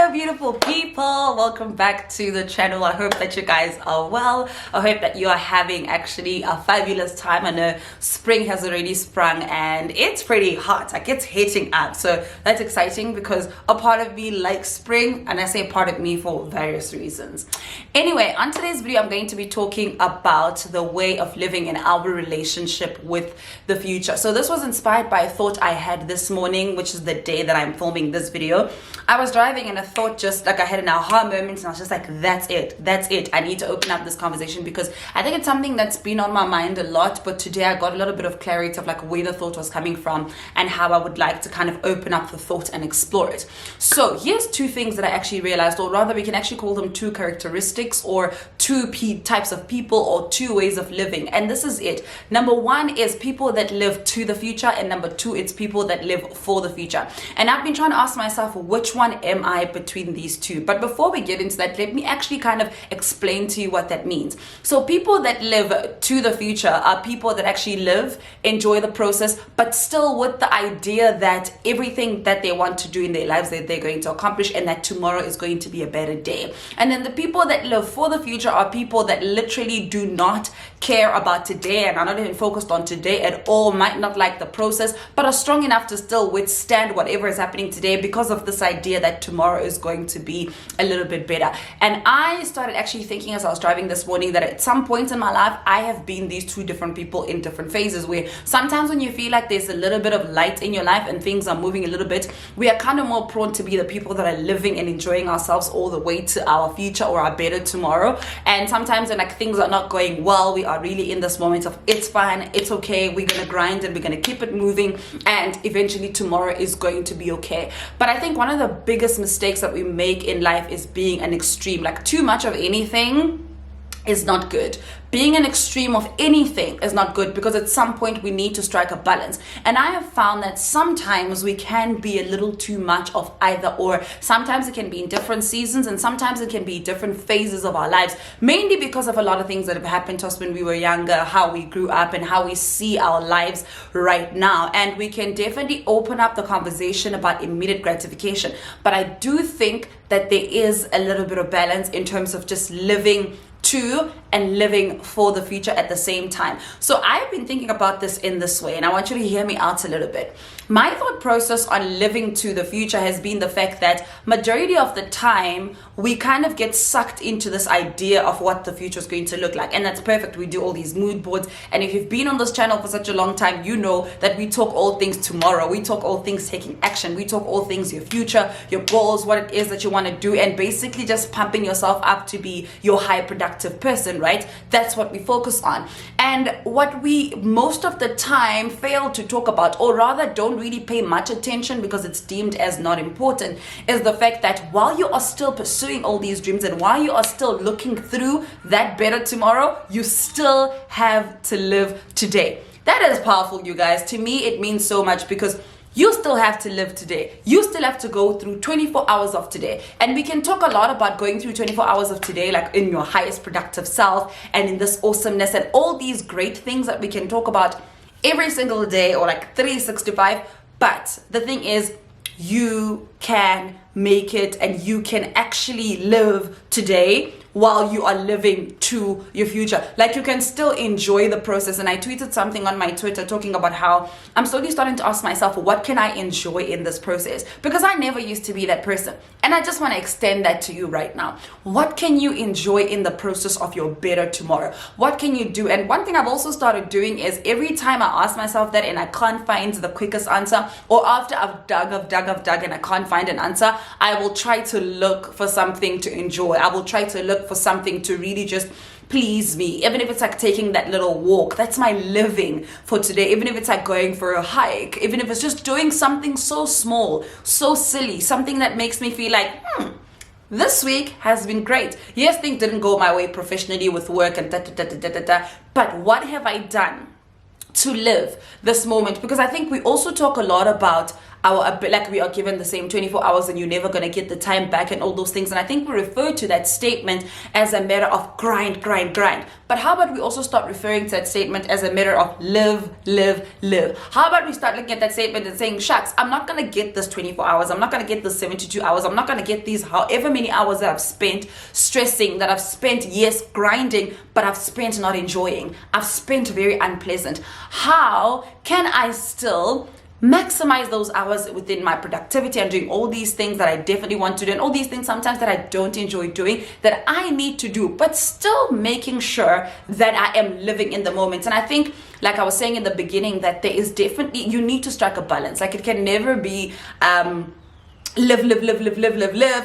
Hello beautiful people, welcome back to the channel. I hope that you guys are well. I hope that you are having actually a fabulous time. I know spring has already sprung and it's pretty hot, like it's heating up, so that's exciting because a part of me likes spring, and I say part of me for various reasons. Anyway, on today's video I'm going to be talking about the way of living in our relationship with the future. So this was inspired by a thought I had this morning, which is the day that I'm filming this video. I was driving and I thought, just like I had an aha moment, and I was just like, that's it, I need to open up this conversation because I think it's something that's been on my mind a lot. But today I got a little bit of clarity of like where the thought was coming from and how I would like to kind of open up the thought and explore it. So here's two things that I actually realized, or rather we can actually call them two characteristics or two types of people or two ways of living. And this is it. Number one is people that live to the future, and number two, it's people that live for the future. And I've been trying to ask myself, which one am I between these two? But before we get into that, let me actually kind of explain to you what that means. So people that live to the future are people that actually live, enjoy the process, but still with the idea that everything that they want to do in their lives that they're going to accomplish, and that tomorrow is going to be a better day. And then the people that live for the future are people that literally do not care about today and are not even focused on today at all, might not like the process, but are strong enough to still withstand whatever is happening today because of this idea that tomorrow is going to be a little bit better. And I started actually thinking as I was driving this morning that at some point in my life I have been these two different people in different phases, where sometimes when you feel like there's a little bit of light in your life and things are moving a little bit, we are kind of more prone to be the people that are living and enjoying ourselves all the way to our future or our better tomorrow. And sometimes when like things are not going well, we are really in this moment of it's fine, it's okay, we're gonna grind and we're gonna keep it moving, and eventually tomorrow is going to be okay. But I think one of the biggest mistakes that we make in life is being an extreme. Like too much of anything is not good. Being an extreme of anything is not good, because at some point we need to strike a balance. And I have found that sometimes we can be a little too much of either or. Sometimes it can be in different seasons, and sometimes it can be different phases of our lives, mainly because of a lot of things that have happened to us when we were younger, how we grew up, and how we see our lives right now. And we can definitely open up the conversation about immediate gratification. But I do think that there is a little bit of balance in terms of just living to and living for the future at the same time. So I've been thinking about this in this way, and I want you to hear me out a little bit. My thought process on living to the future has been the fact that majority of the time we kind of get sucked into this idea of what the future is going to look like, and that's perfect. We do all these mood boards, and if you've been on this channel for such a long time, you know that we talk all things tomorrow, we talk all things taking action, we talk all things your future, your goals, what it is that you want to do, and basically just pumping yourself up to be your high productive person, right? That's what we focus on. And what we most of the time fail to talk about, or rather don't really pay much attention because it's deemed as not important, is the fact that while you are still pursuing all these dreams and while you are still looking through that better tomorrow, you still have to live today. That is powerful, you guys. To me, it means so much, because you still have to live today. You still have to go through 24 hours of today. And we can talk a lot about going through 24 hours of today, like in your highest productive self and in this awesomeness and all these great things that we can talk about every single day, or like 365. But the thing is, you can make it, and you can actually live today while you are living to your future. Like you can still enjoy the process. And I tweeted something on my Twitter talking about how I'm slowly starting to ask myself, what can I enjoy in this process? Because I never used to be that person. And I just want to extend that to you right now. What can you enjoy in the process of your better tomorrow? What can you do? And one thing I've also started doing is every time I ask myself that and I can't find the quickest answer, or after I've dug and I can't find an answer, I will try to look for something to enjoy. I will try to look for something to really just please me, even if it's like taking that little walk. That's my living for today. Even if it's like going for a hike, even if it's just doing something so small, so silly, something that makes me feel like this week has been great. Yes, things didn't go my way professionally with work and but what have I done to live this moment? Because I think we also talk a lot about like we are given the same 24 hours and you're never going to get the time back and all those things. And I think we refer to that statement as a matter of grind. But how about we also start referring to that statement as a matter of live. How about we start looking at that statement and saying, shucks, I'm not going to get this 24 hours. I'm not going to get this 72 hours. I'm not going to get these however many hours that I've spent stressing, that I've spent, yes, grinding, but I've spent not enjoying. I've spent very unpleasant. How can I still maximize those hours within my productivity and doing all these things that I definitely want to do, and all these things sometimes that I don't enjoy doing that I need to do, but still making sure that I am living in the moment? And I think, like I was saying in the beginning, that there is definitely, you need to strike a balance. Like, it can never be live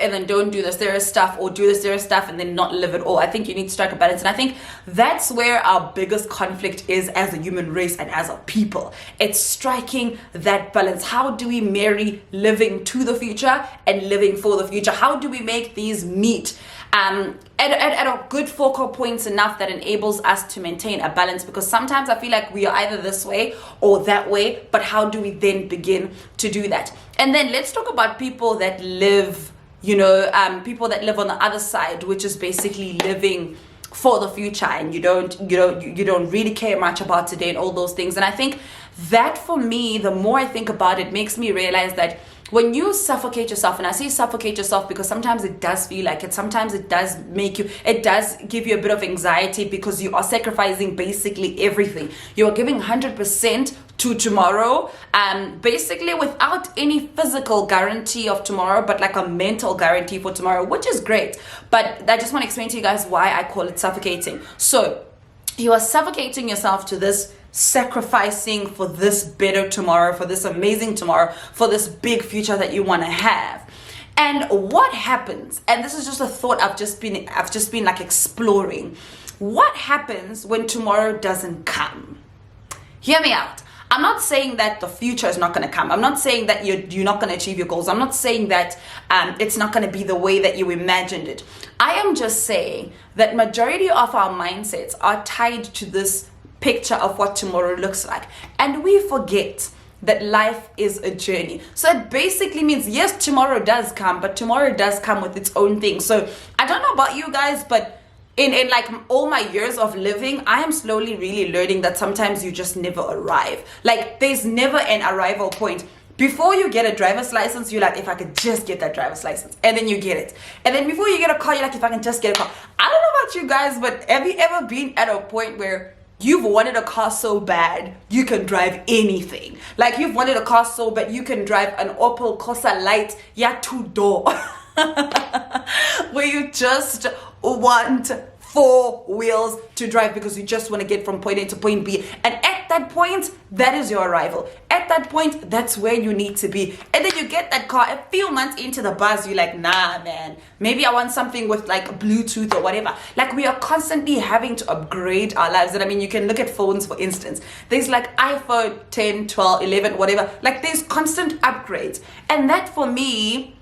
and then don't do the serious stuff, or do the serious stuff and then not live at all. I think you need to strike a balance, and I think that's where our biggest conflict is as a human race and as a people. It's striking that balance. How do we marry living to the future and living for the future? How do we make these meet at a good focal points enough that enables us to maintain a balance? Because sometimes I feel like we are either this way or that way, but how do we then begin to do that? And then let's talk about people that live, people that live on the other side, which is basically living for the future, and you don't really care much about today and all those things. And I think that, for me, the more I think about it, makes me realize that when you suffocate yourself, and I say suffocate yourself because sometimes it does feel like it, sometimes it does give you a bit of anxiety, because you are sacrificing basically everything. You are giving 100% to tomorrow, basically without any physical guarantee of tomorrow, but like a mental guarantee for tomorrow, which is great. But I just want to explain to you guys why I call it suffocating. So you are suffocating yourself to this, sacrificing for this better tomorrow, for this amazing tomorrow, for this big future that you want to have. And what happens, and this is just a thought I've just been like exploring, what happens when tomorrow doesn't come? Hear me out. I'm not saying that the future is not going to come. I'm not saying that you're not going to achieve your goals. I'm not saying that it's not going to be the way that you imagined it. I am just saying that majority of our mindsets are tied to this picture of what tomorrow looks like, and we forget that life is a journey. So it basically means, yes, tomorrow does come, but tomorrow does come with its own thing. So I don't know about you guys, but in like all my years of living, I am slowly really learning that sometimes you just never arrive. Like, there's never an arrival point. Before you get a driver's license, you're like, if I could just get that driver's license, and then you get it. And then before you get a car, you're like, if I can just get a car. I don't know about you guys, but have you ever been at a point where you've wanted a car so bad you can drive anything? Like, you've wanted a car so bad you can drive an Opel Corsa Light, two-door, where you just want 4 wheels to drive because you just want to get from point A to point B. And at that point, that is your arrival. At that point, that's where you need to be. And then you get that car, a few months into the buzz, you're like, nah, man, maybe I want something with like Bluetooth or whatever. Like, we are constantly having to upgrade our lives. And I mean, you can look at phones, for instance. There's like iPhone 10, 12, 11, whatever. Like, there's constant upgrades. And that, for me,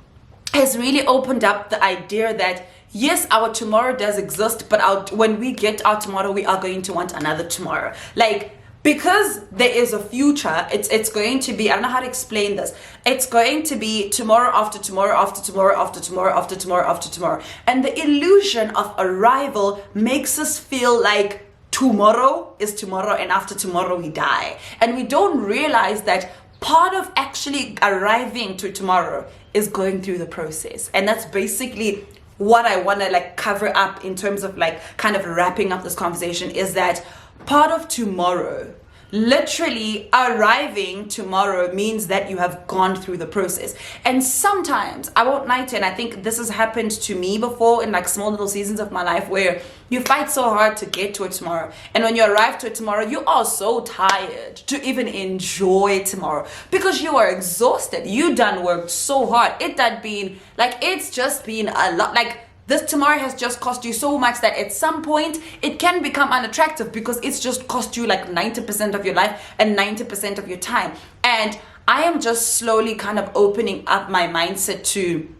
has really opened up the idea that, yes, our tomorrow does exist, but when we get our tomorrow, we are going to want another tomorrow. Like, because there is a future, it's going to be, I don't know how to explain this. It's going to be tomorrow after tomorrow after tomorrow after tomorrow after tomorrow after tomorrow. And the illusion of arrival makes us feel like tomorrow is tomorrow and after tomorrow we die. And we don't realize that part of actually arriving to tomorrow is going through the process. And that's basically what I want to like cover up in terms of like kind of wrapping up this conversation, is that part of tomorrow, literally arriving tomorrow, means that you have gone through the process. And sometimes, I won't lie to you, and I think this has happened to me before in like small little seasons of my life, where you fight so hard to get to it tomorrow, and when you arrive to it tomorrow, you are so tired to even enjoy tomorrow because you are exhausted. You done worked so hard. It's just been a lot. Like, this tomorrow has just cost you so much that at some point it can become unattractive because it's just cost you like 90% of your life and 90% of your time. And I am just slowly kind of opening up my mindset to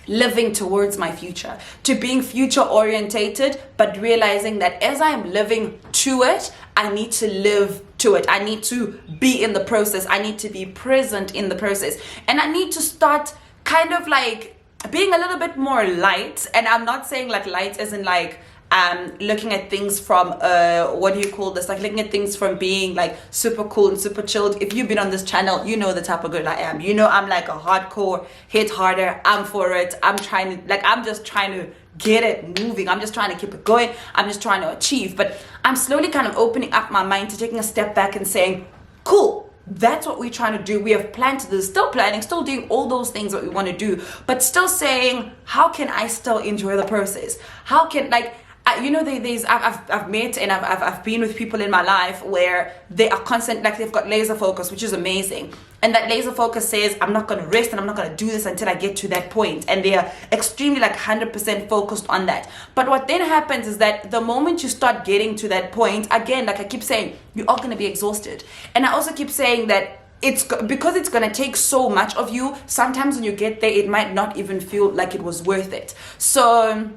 living towards my future, to being future orientated, but realizing that as I'm living to it, I need to live to it. I need to be in the process. I need to be present in the process. And I need to start kind of like being a little bit more light. And I'm not saying like light as in like looking at things from what do you call this, like looking at things from being like super cool and super chilled. If you've been on this channel, you know the type of girl I am. You know I'm like a hardcore, hit harder, I'm for it. I'm just trying to get it moving. I'm just trying to keep it going. I'm just trying to achieve. But I'm slowly kind of opening up my mind to taking a step back and saying, cool, that's what we're trying to do. We have planned this, still planning, still doing all those things that we want to do, but still saying, how can I still enjoy the process? How can, like, I've met and I've been with people in my life where they are constant, like they've got laser focus, which is amazing. And that laser focus says, I'm not going to rest and I'm not going to do this until I get to that point. And they are extremely like 100% focused on that. But what then happens is that the moment you start getting to that point, again, like I keep saying, you are going to be exhausted. And I also keep saying that because it's going to take so much of you, sometimes when you get there, it might not even feel like it was worth it. So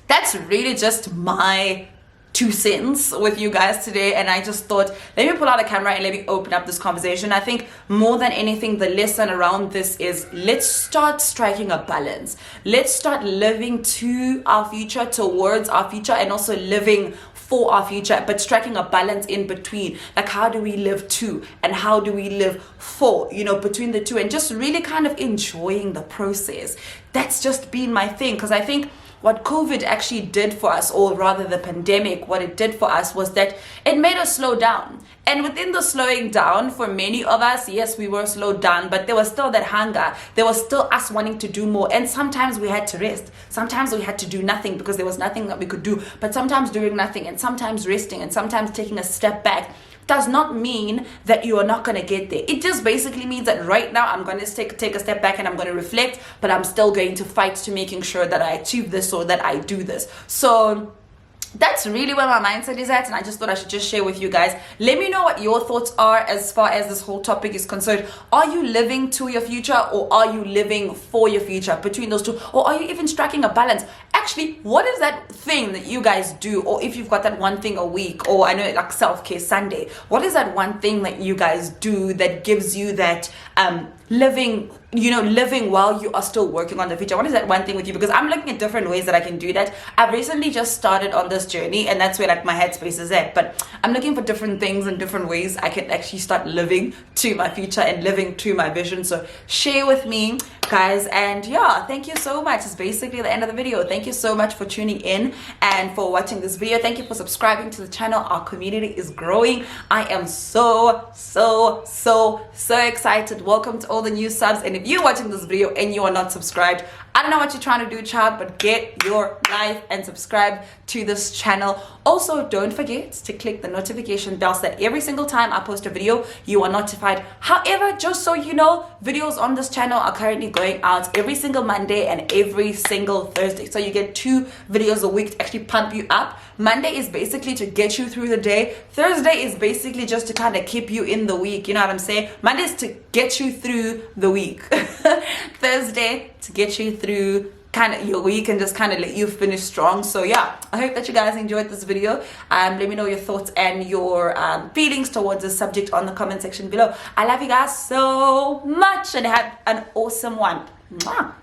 that's really just my 2 cents with you guys today. And I just thought, let me pull out a camera and let me open up this conversation. I think more than anything, the lesson around this is, let's start striking a balance. Let's start living to our future, towards our future, and also living for our future, but striking a balance in between. Like, how do we live to and how do we live for, between the two, and just really kind of enjoying the process. That's just been my thing, because I think what COVID actually did for us, or rather the pandemic, what it did for us was that it made us slow down. And within the slowing down, for many of us, yes, we were slowed down, but there was still that hunger. There was still us wanting to do more. And sometimes we had to rest. Sometimes we had to do nothing because there was nothing that we could do. But sometimes doing nothing, and sometimes resting, and sometimes taking a step back does not mean that you are not going to get there. It just basically means that right now I'm going to take a step back and I'm going to reflect, but I'm still going to fight to making sure that I achieve this or that I do this. So that's really where my mindset is at, and I just thought I should just share with you guys. Let me know what your thoughts are as far as this whole topic is concerned. Are you living to your future, or are you living for your future? Between those two, or are you even striking a balance? Actually, what is that thing that you guys do? Or if you've got that one thing a week, or I know like self-care Sunday, what is that one thing that you guys do that gives you that living while you are still working on the future? What is that one thing with you? Because I'm looking at different ways that I can do that. I've recently just started on this journey, and that's where like my headspace is at. But I'm looking for different things and different ways I can actually start living to my future and living to my vision. So share with me, guys. And yeah, thank you so much. It's basically the end of the video. Thank you so much for tuning in and for watching this video. Thank you for subscribing to the channel. Our community is growing. I am so excited. Welcome to all the new subs. And if you're watching this video and you are not subscribed, I don't know what you're trying to do, child, but get your life and subscribe to this channel. Also, don't forget to click the notification bell so that every single time I post a video, you are notified. However, just so you know, videos on this channel are currently going out every single Monday and every single Thursday. So you get 2 videos a week to actually pump you up. Monday is basically to get you through the day. Thursday is basically just to kind of keep you in the week. You know what I'm saying? Monday is to get you through the week. Thursday to get you through kind of your week and just kind of let you finish strong. So yeah, I hope that you guys enjoyed this video. Let me know your thoughts and your feelings towards this subject on the comment section below. I love you guys so much, and have an awesome one. Mwah.